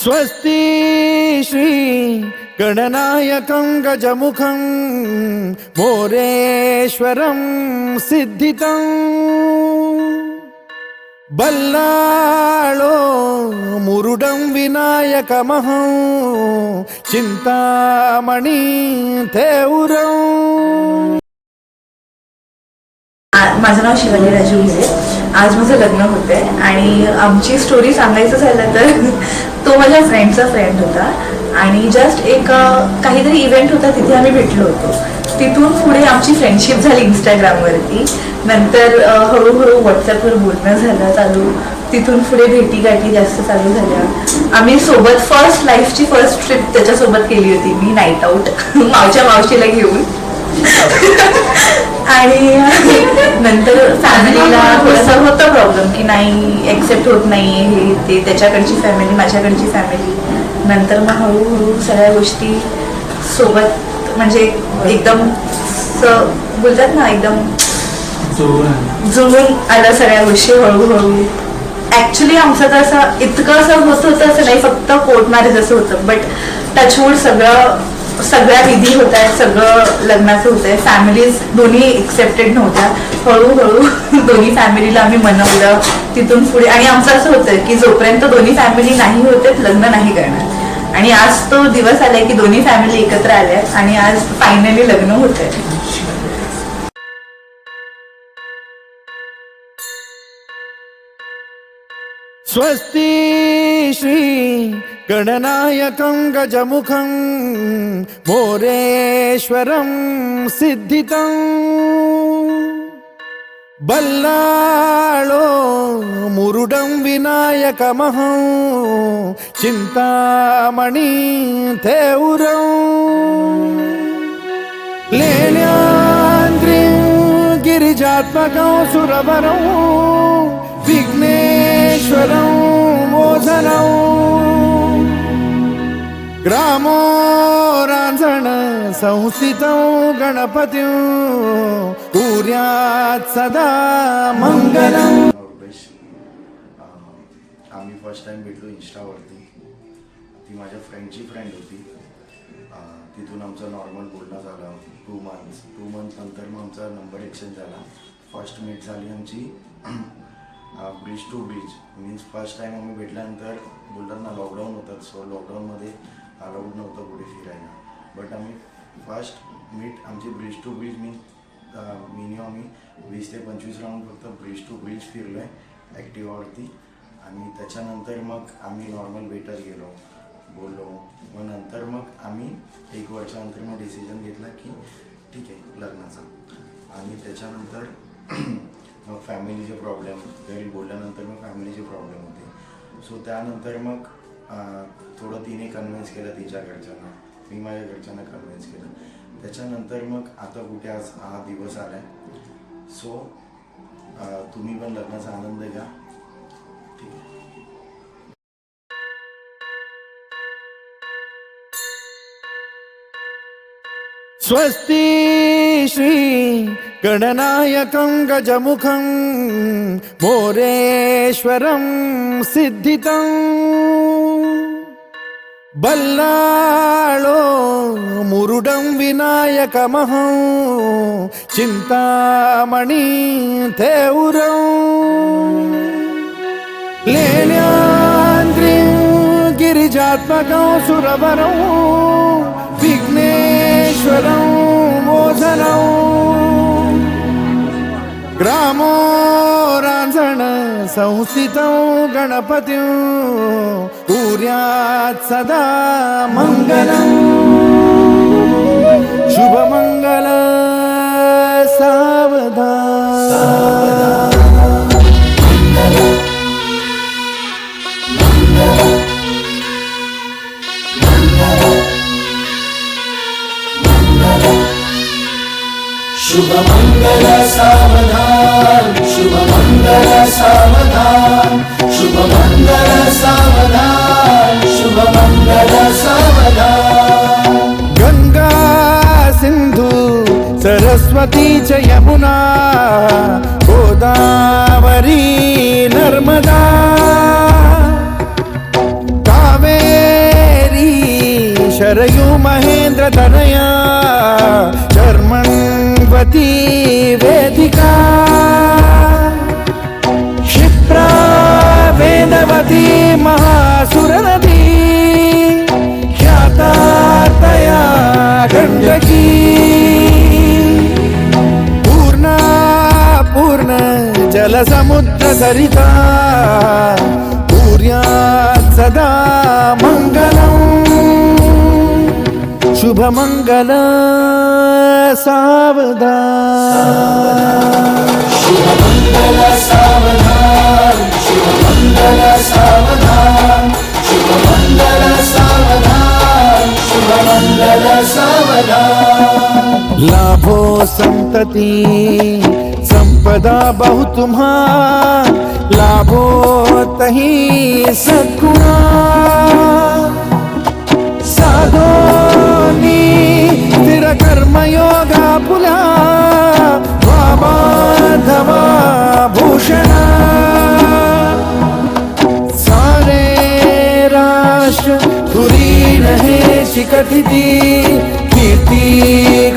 स्वस्ति श्री गणनायकं गजमुखं मोरेश्वरं सिद्धितं बल्लाळो मुरुडं विनायकमहं चिंतामणी थेउरं. माझं नाव शिवानी राजू हिरे. आज माझं लग्न होते आणि आमची स्टोरी सांगायचं झालं तर तो माझ्या फ्रेंडचा फ्रेंड होता आणि जस्ट एक काहीतरी इव्हेंट होता, तिथे आम्ही भेटलो होतो. तिथून पुढे आमची फ्रेंडशिप झाली इंस्टाग्रामवरती. नंतर हळूहळू व्हॉट्सअपवर बोलणं झालं चालू. तिथून पुढे भेटीगाठी जास्त चालू झाल्या. आम्ही सोबत लाईफची फर्स्ट ट्रिप त्याच्यासोबत केली होती मी, नाईट आऊट माझ्या मावशीला घेऊन. आणि नंतर फॅमिलीला थोडंसं होतं प्रॉब्लेम की नाही एक्सेप्ट होत नाही हे ते, त्याच्याकडची फॅमिली माझ्याकडची फॅमिली. नंतर मग हळूहळू सगळ्या गोष्टी सोबत म्हणजे एकदम बोलतात ना, एकदम जुळून आलं सगळ्या गोष्टी हळूहळू. ऍक्च्युली आमचं तर असं इतकं असं होत होतं असं नाही, फक्त कोर्ट मॅरेज असं होतं. बट टचवूड सगळ्या विधी होत आहेत, सगळं लग्नाचं होत आहे. फॅमिलीज दोन्ही एक्सेप्टेड नव्हत्या. हळूहळू दोन्ही फॅमिलीला आम्ही मनवलं तिथून पुढे. आणि आमचं असं होतं की जोपर्यंत दोन्ही फॅमिली नाही होते लग्न नाही करणार. आणि आज तो दिवस आलाय की दोन्ही फॅमिली एकत्र आल्या आणि आज फायनली लग्न होत आहे. स्वस्ति श्री गणनायकं गजमुखं मोरेश्वरं सिद्धितं बल्लाळो मुरुडं विनायकमहं चिंतामणी थेउरं लेण्याद्रिं गिरिजात्मकं सुरवरं विघ्नेश्वरं मोझनं ग्रामो रांझण संस्थितं गणपतिं कुर्यात् सदा मंगलम्. आम्ही फर्स्ट टाइम भेटलो इंस्टावरती. ती माझ्या फ्रेंडची फ्रेंड होती. तिथून आमचं नॉर्मल बोलणं झालं 2 मंथ्स नंतर मग आमचा नंबर एक्सचेंज झाला. फर्स्ट मीट झाली आमची bridge to bridge. Means first time आम्ही भेटल्यानंतर बोलतात ना लॉकडाऊन होतं, सो लॉकडाऊनमध्ये अलाउड नव्हतं कुठे फिरायला. बट आम्ही फर्स्ट मीट आमची ब्रिज टू ब्रिज मिनिमम आम्ही 20 ते 25 राऊंड फक्त ब्रिज टू ब्रिज फिरलो आहे ॲक्टिवावरती. आणि त्याच्यानंतर मग आम्ही नॉर्मल भेटत गेलो, बोललो. मग नंतर मग आम्ही 1 वर्षानंतर मग डिसिजन घेतला की ठीक आहे लग्नाचा. आणि त्याच्यानंतर मग फॅमिलीचे प्रॉब्लेम, घरी बोलल्यानंतर मग फॅमिलीचे प्रॉब्लेम होते. सो त्यानंतर मग थोडं तिने कन्व्हिन्स केलं तिच्या घरच्यांना, मी माझ्या घरच्यांना कन्व्हिन्स केलं. त्याच्यानंतर मग आता कुठे आज हा दिवस आला आहे. सो तुम्ही पण लग्नाचा आनंद घ्या. ठीक आहे. स्वस्ति श्री गणनायकं गजमुखं मोरेश्वरं सिद्धितं बल्लाळो मुरुडं विनायकमहं चिंतामणी थेउरं लेण्याद्रिं गिरिजात्मकं सुरवरं विघ्नेश्वरं मोझनं ग्रामो रांझण संस्थितं गणपतिं कुर्यात् सदा मंगलम्. शुभमंगल सावधान. शुभमंगल सावधान, शुभमंगल सावधान, शुभमंगल सावधान, शुभमंगल सावधान. गंगा सिंधु सरस्वती च यमुना गोदावरी नर्मदा कावेरी इंद्रतनया कर्मण्वती वेदिका क्षिप्रा वेदवती महासुरनदी ख्याता तया गण्डकी पूर्णा पूर्ण जलसमुद्रसरिता पूर्यात् सदा मङ्गलम् शुभमङ्गल सावधान शुभमङ्गल सावधान शुभमङ्गल सावधान शुभमङ्गल सावधान शुभमङ्गल सावधान लाभो संतति संपदा बहु तुम्हा लाभो तही सद्गुणा साधोनी स्थिर कर्मयोगा पुला वामाधवा भूषणा सारे राष्ट्र धुरीण हे शिकटिती कीर्ती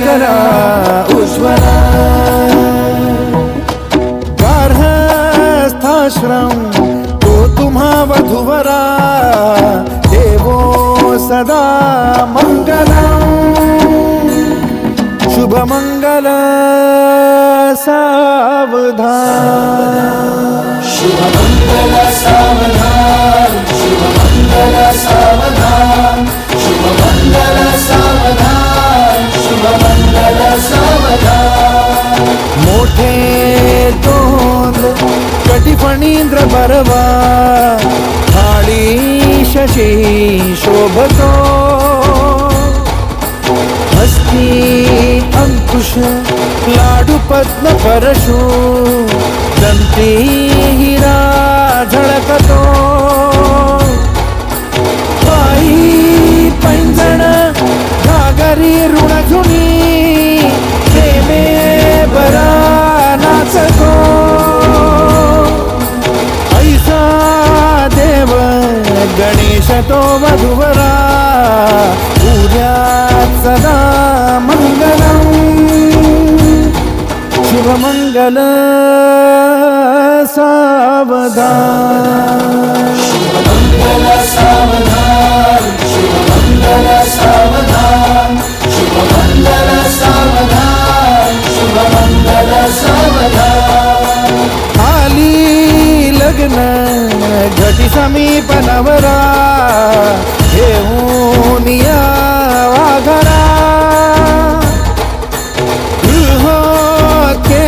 करा उज्ज्वला गार्हस्थाश्रम तो तुम्हा वधूवरा देवो सदा मङ्गलम् शुभमङ्गल सावधान शुभमङ्गल सावधान शुभमङ्गल सावधान शुभमङ्गल सावधान शुभमङ्गल सावधान मोठे तोंड कटिफणींद्र बरवा थाळी शशी शोभतो हस्ती अंकुश लाडू पद्म परशु दंती हिरा झळकतो पायी पैंजण घागरी ऋणझुनी प्रेमे बरा नाचतो ऐसा देव गणेश तो वधूवरा पूर्यात् सदा मङ्गलम् शुभमङ्गल सावधान शुभमङ्गल सावधान शुभमङ्गल सावधान शुभमङ्गल सावधान शुभमङ्गल सावधान आली लग्न घटी समीप नवरा घेऊन या वाघरा गृहोके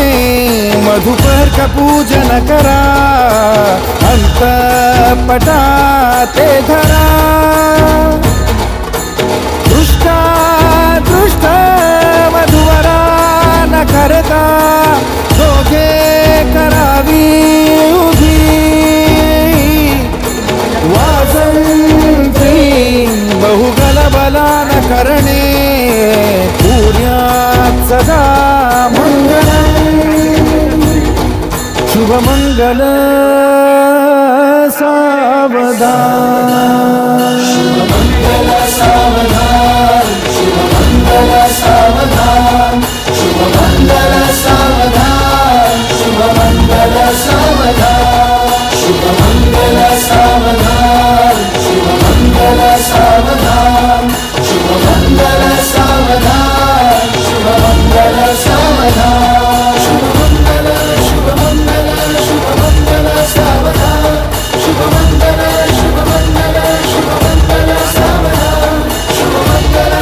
मधुपर का पूजन करा अंतपटा ते धरा दृष्टा दृष्ट मधुवरा न करता दोघे करावी उभी वासंती बहुगल बला न करणे पूर्यात् सदा मङ्गलम् शुभमङ्गल सावधान शुभमङ्गल सावधान शुभमङ्गल सावधान शुभमङ्गल सावधान शुभमङ्गल सावधान शुभमङ्गल सावधान शुभमङ्गल सावधान शुभमङ्गल सावधान शुभमङ्गल सावधान शुभमङ्गल शुभमङ्गल शुभमङ्गल सावधान शुभमङ्गल शुभमङ्गल शुभमङ्गल सावधान शुभमङ्गल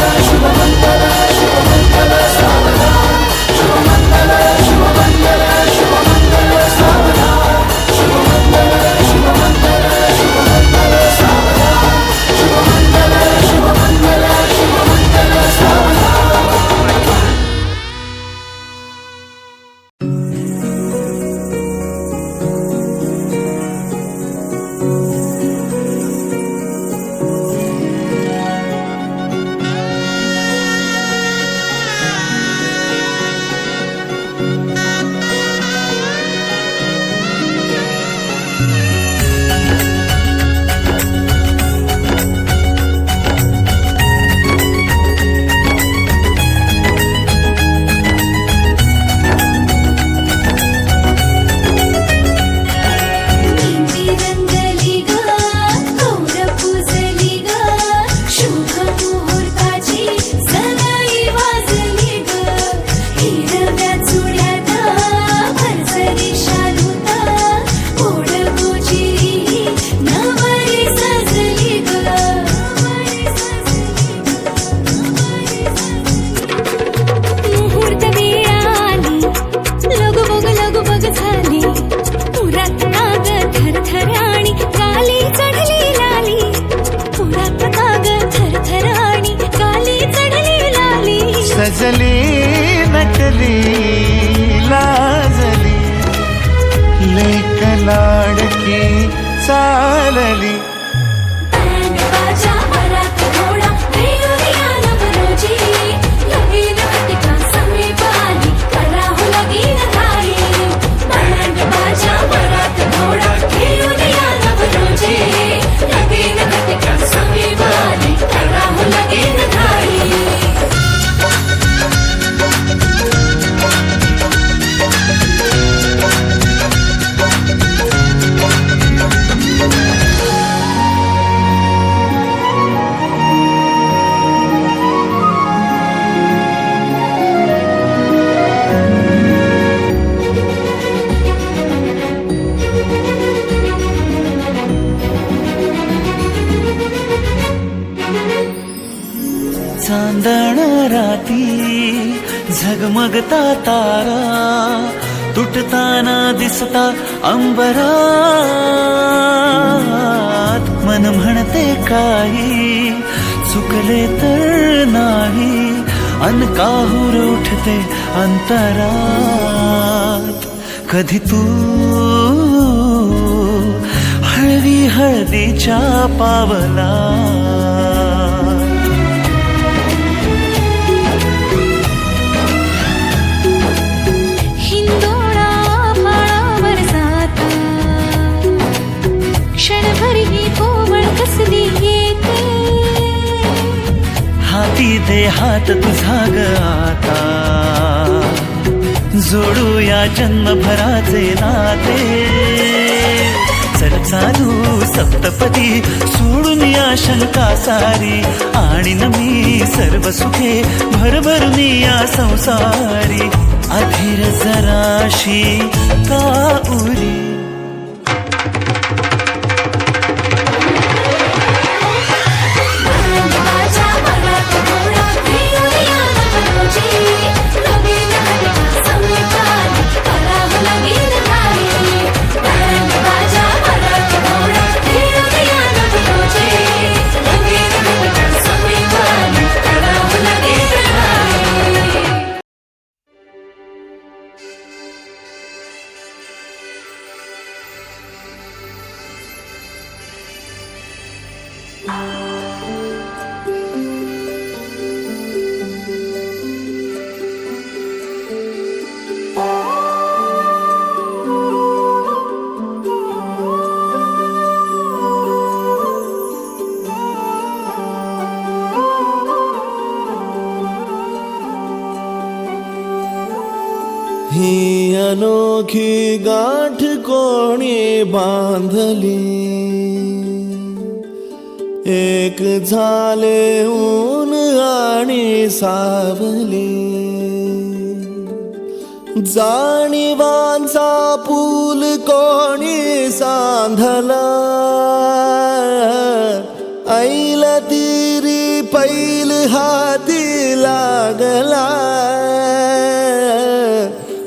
क्षण राती झगमगता तारा तुटताना दिसता अंबरात मन म्हणते काही चुकले तर नाही अन काहूर उठते अंतरात कधी तू हळवी हळदीच्या पावला हिंदोळा माळावर जाता क्षणभर ही कोमळ कसली येते हाती दे हात तुझा ग आता जोडूया जन्मभराचे नाते चल चालू सप्तपदी सोडून या शंका सारी आणि मी सर्व सुखे भरभरून या संसारी अधीर जराशी का उरी ही अनोखी गाठ कोणी बांधली एक झाले ऊन आणि सावली जाणीवांचा पूल कोणी सांधला ऐल तिरी पैल हाती लागला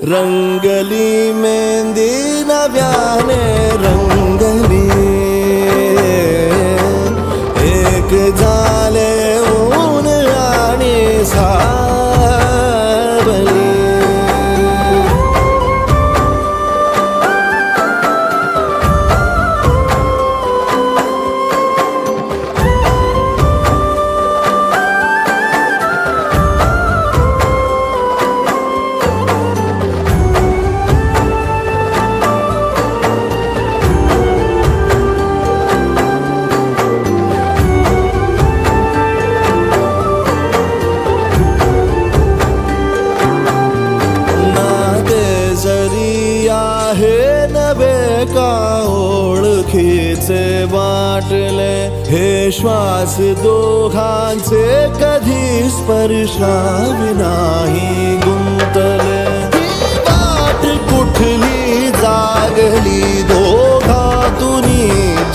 रंगली मेहंदी नव्याने रंगली एक झाले ऊन आणि सावली ओळखीचे वाटले हे श्वास दोघांचे कधी स्पर्शावी नाही गुंतले ही वाट कुठली जागली दोघातून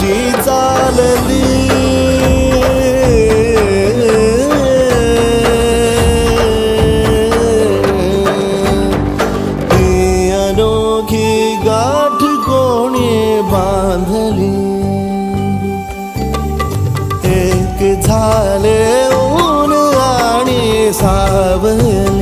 जी चालली ही अनोखी गाठ कोणी बांधली एक झाले ऊन आणि सावली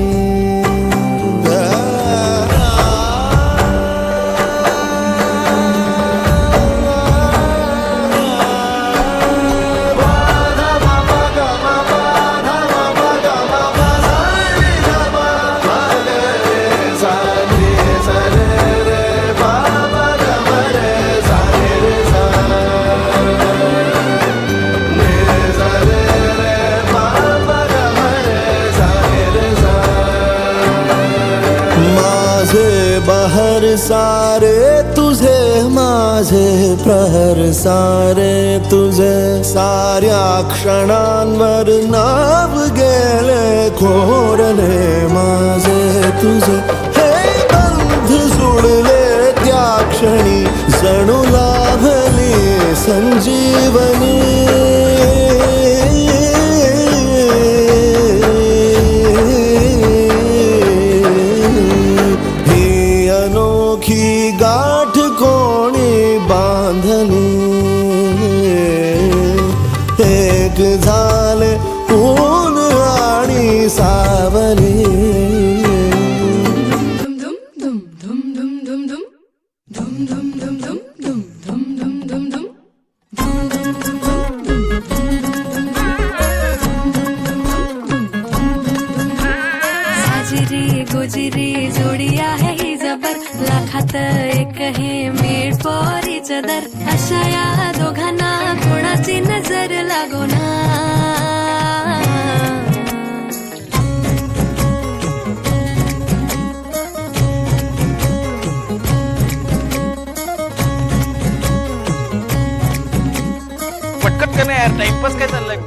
बहर सारे तुझे माझे प्रहर सारे तुझे साऱ्या क्षणांवर नाव गेले खोरले माझे तुझे हे बंध जुळले त्या क्षणी जणू लाभली संजीवनी सावली. साजिरी गुजिरी जोडी आहे ही जबर लाखात एक हे मेड फॉर इच अदर अशा या दोघांना कोणाची नजर लागो ना. पटकन कर ना यार, टाइमपास काय चाललंय.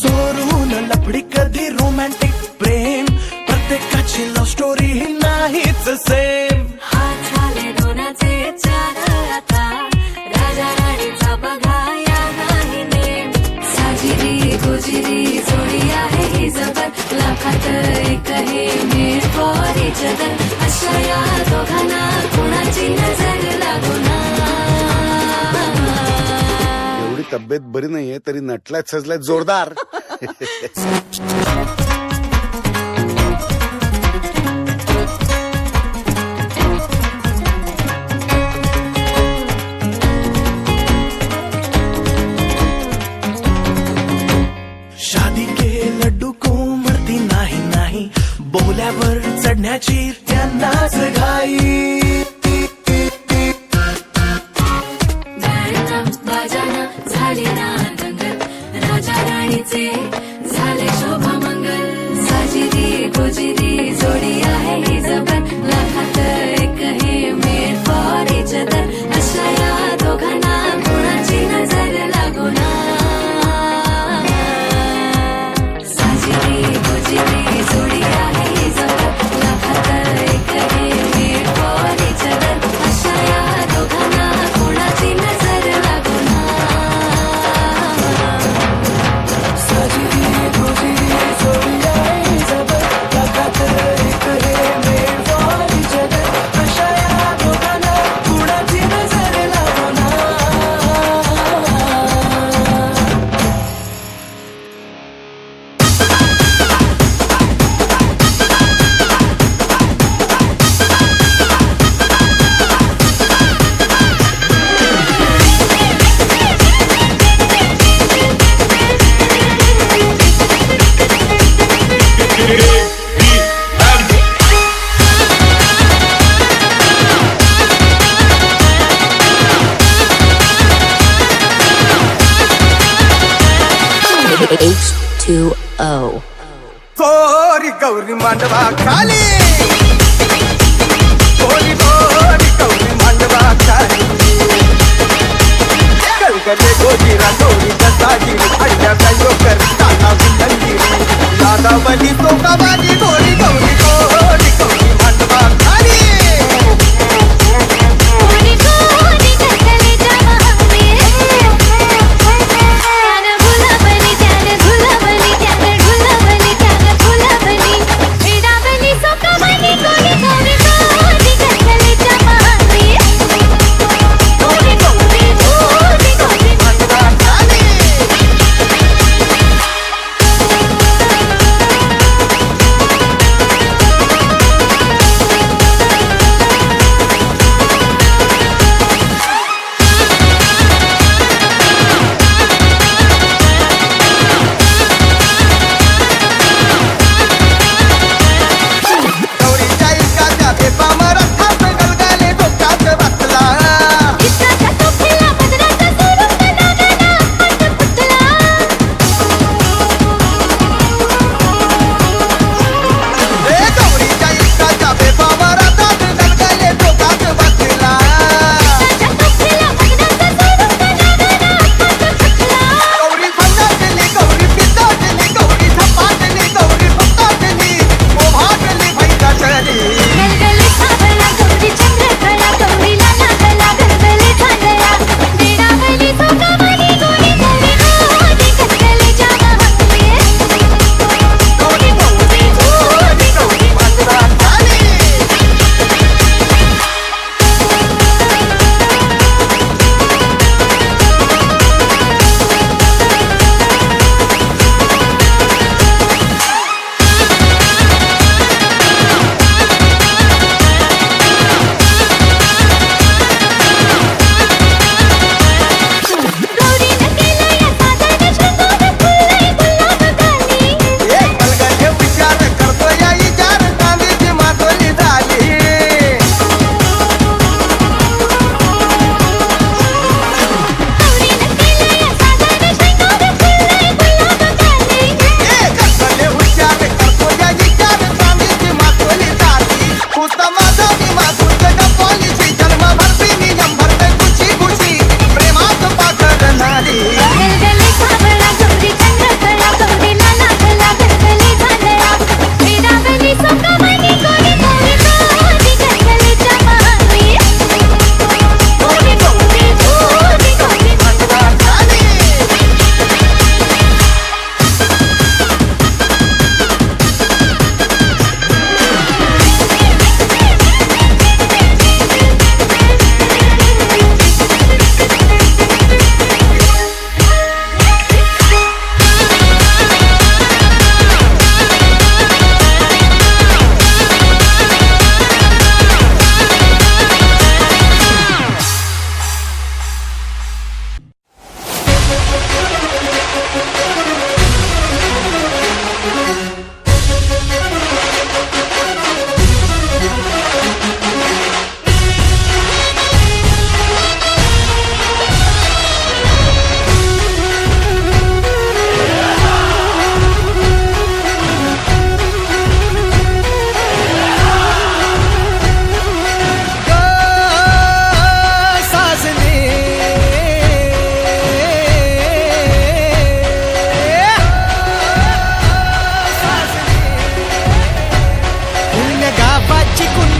चोरून लफडी कधी रोमॅन्टिक प्रेम प्रत्येकाची लव्ह स्टोरी ही नाहीच सेम. हात झाले दोनाचे चार आता राजा राणीचा बघा या नाही नेम. साजिरी गुजिरी जोडी आहे ही जबर लाखात एक हे मेड फॉर इच अदर अशा या दोघांना कोणाची नजर लागो ना. एवढी तब्येत बरी नाहीये तरी नटलाय सजलाय जोरदार. शादी के लड्डू को मरती नाही नाही बोल्यावर चढण्याची त्यांनाच घाई. गाणं बाजाना झाली ना दंगल राजा राणीचे झाले शोभामंगल. साजिरी गुजिरी जोडी आहे ही जबर लाखात एक हे मेड फॉर इच अदर अशा या दोघांना कोणाची नजर लागो ना. साजिरी गुजिरी जोडी आहे ही जबर लाखात एक हे मेड फॉर इच अदर अशा या दोघांना कोणाची नजर लागो ना. साजिरी गुजिरी जोडी आहे ही जबर लाखात एक हे मेड फॉर इच अदर अशा या दोघांना कोणाची नजर लागो ना. H2O. कोरी गौरी मांडवा खाली, कोरी कोरी गौरी मांडवा खाली. कलकले गोजी रांगोळी कसाजी अड्या कर ताना विलंगी यादावली सोकावाली गोरी गौरी कोरी गौरी मांडवा खाली. कोणी कोणी कटलेच्या महावीर त्यानं गुलाबली त्यानं गुलाबली त्यानं गुलाबली त्यानं गुलाबली विडाबली सोकाबली कोणी कोणी कोणी कटलेच्या महावीर कोणी कोणी कोणी कोणी मांडवा खाली.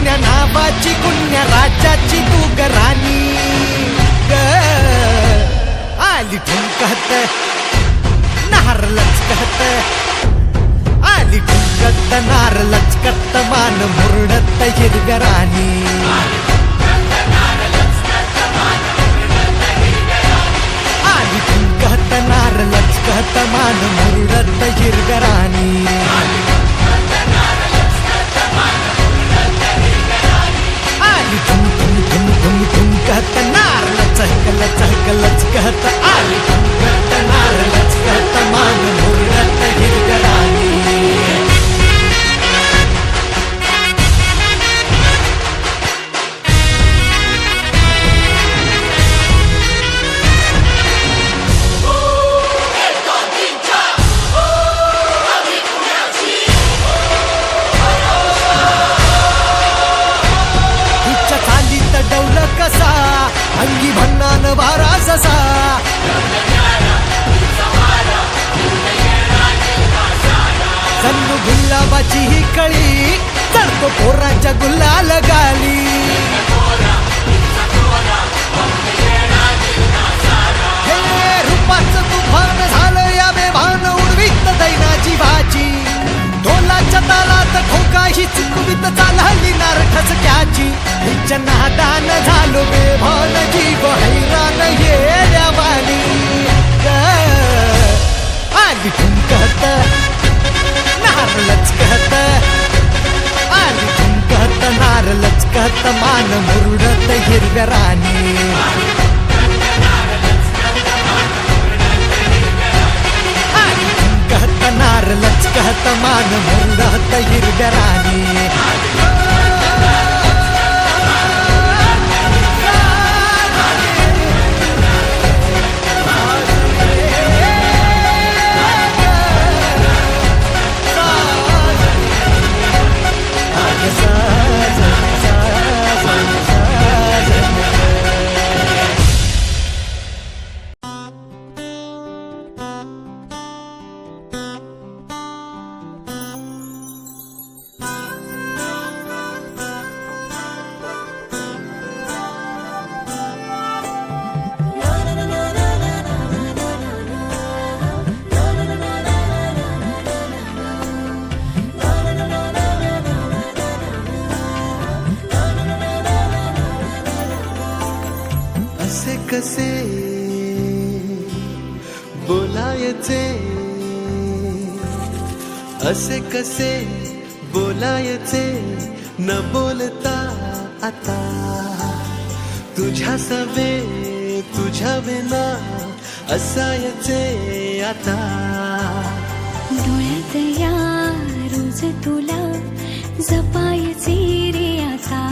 जुन्या नावाची गुन्ह्या राज्याची तू ग राणी ग आली ठुमकत नार लचकत आली ठुमकत नार लचकत मान मुरडत हिरव्या राणी आली ठुमकत नार लचकत मान मुरडत हिरव्या राणी आली ठुम ठुम ठुम ठुम ठुमकत नार लचक लचक लचकत आली ठुमकत नार लचकत मान मुरडत हिरव्या राणी कसा अंगी भन्नान वारा ससा जन्म गुलाबाची ही कळी चढतो पोरांच्या गुलाल गाली हे रूपाचं तुफान झालं या बेभान उडवीत दैनाची भाजी ढोलाच्या तालात ठोका ही चुकवीत चालली नार ठसक्याची हिच्या नादान झालो बेभान जीव हैरान येड्यावानी आली ठुमकत नार लचकत आली ठुमकत नार लचकत मान मुरडत हिरव्या राणी नार लचकत मान मुरडत हिरव्या राणी कसे बोलायचे असे कसे बोलायचे न बोलता आता तुझ्या सवे तुझ्या विना असायचे आता डोळ्यात या रोज तुला जपायचे रे आता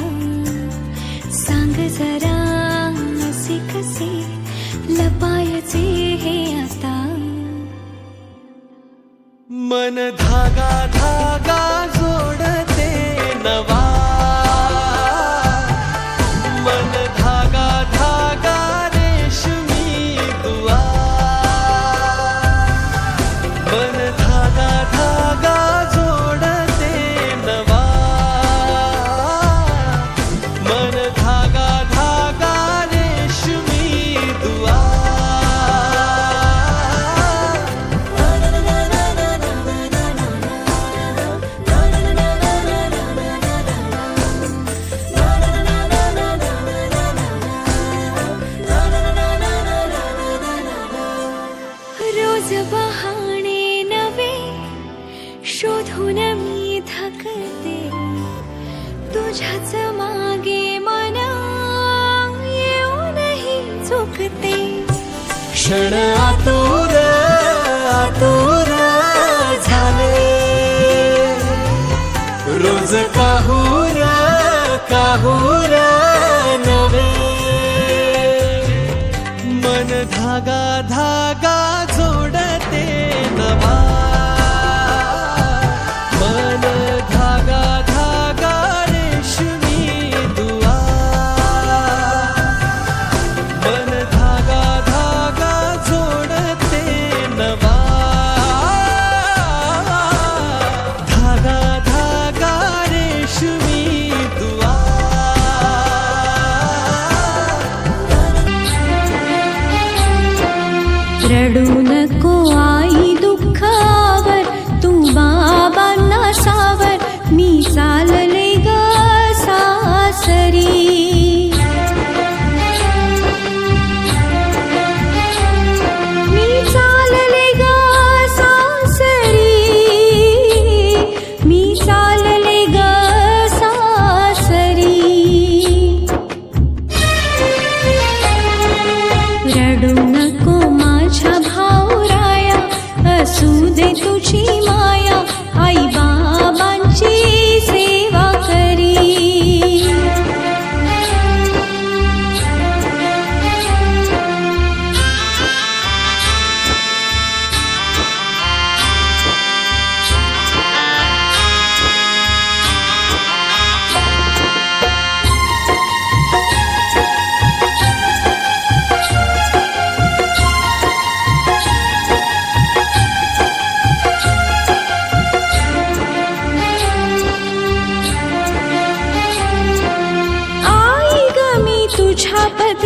सांग जरा असे कसे लपायचे हे आता मन धागा धागा जोडते नवा मन धागा धागा रेशमी दुआ मन धागा धागा जोडते नवा मन धागा धागा रेशमी दुआ रोज बहाणे नवे शोधून मी थकते तुझ्याच मागे मन येऊनही चुकते क्षण आतुर आतुर झाले रोज काहूर काहूर नवे मन धागा धागा जोडते नवा मन धागा धागा रेशमी दुआ मन धागा धागा जोडते नवा धागा धागा रेशमी दुआ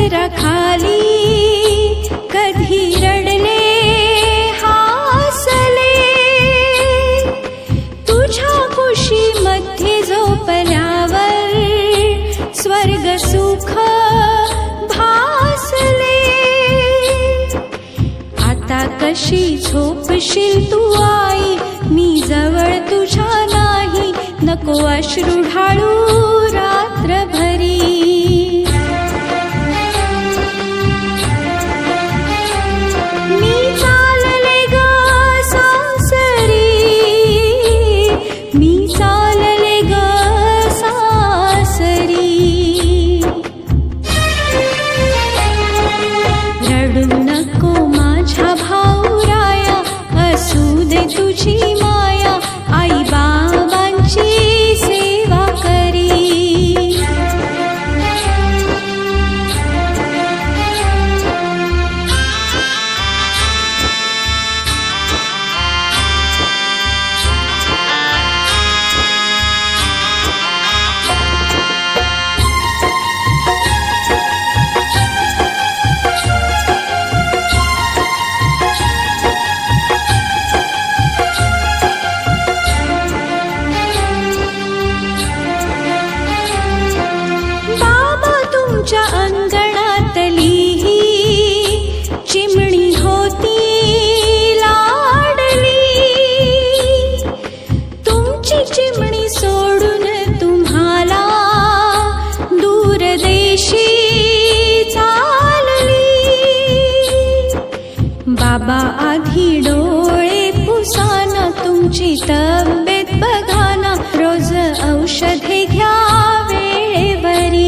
पदराखाली कधी रडले हासले तुझ्या कुशीमध्ये झोपल्यावर स्वर्ग सुख भासले आता कशी झोपशील तू आई मी जवळ तुझ्या नाही नको अश्रू ढाळू रात्रभरी मी चालले ग सासरी मी चालले ग सासरी रडू नको माझ्या भाऊराया असू दे तुझी माया आई बाबांची सेवा करी तुमच्या अंगणातली ही चिमणी होती लाडली तुमची चिमणी सोडून तुम्हाला दूरदेशी चालली बाबा आधी डोळे पुसाना तुमची तब्येत बघाना रोज औषधे घ्या वेळेवरी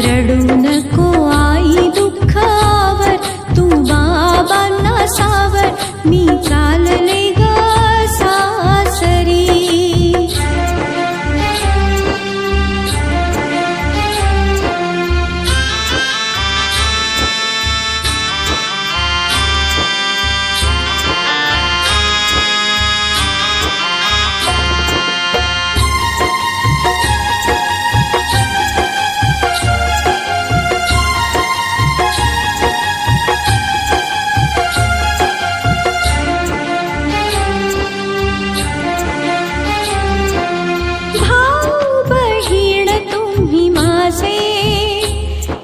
रडू नको आई दुःखावर तू बाबांना सावर मी चालले ग सासरी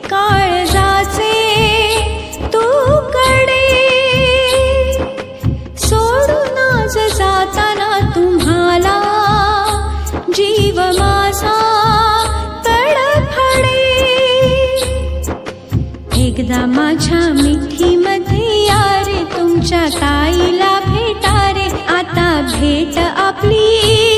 काळजाचे तुकडे सोडून आज जाताना तुम्हाला जीव माझा तडफडे एकदा माझ्या मिठीमध्ये या रे तुमच्या ताईला भेटा रे आता भेट आपली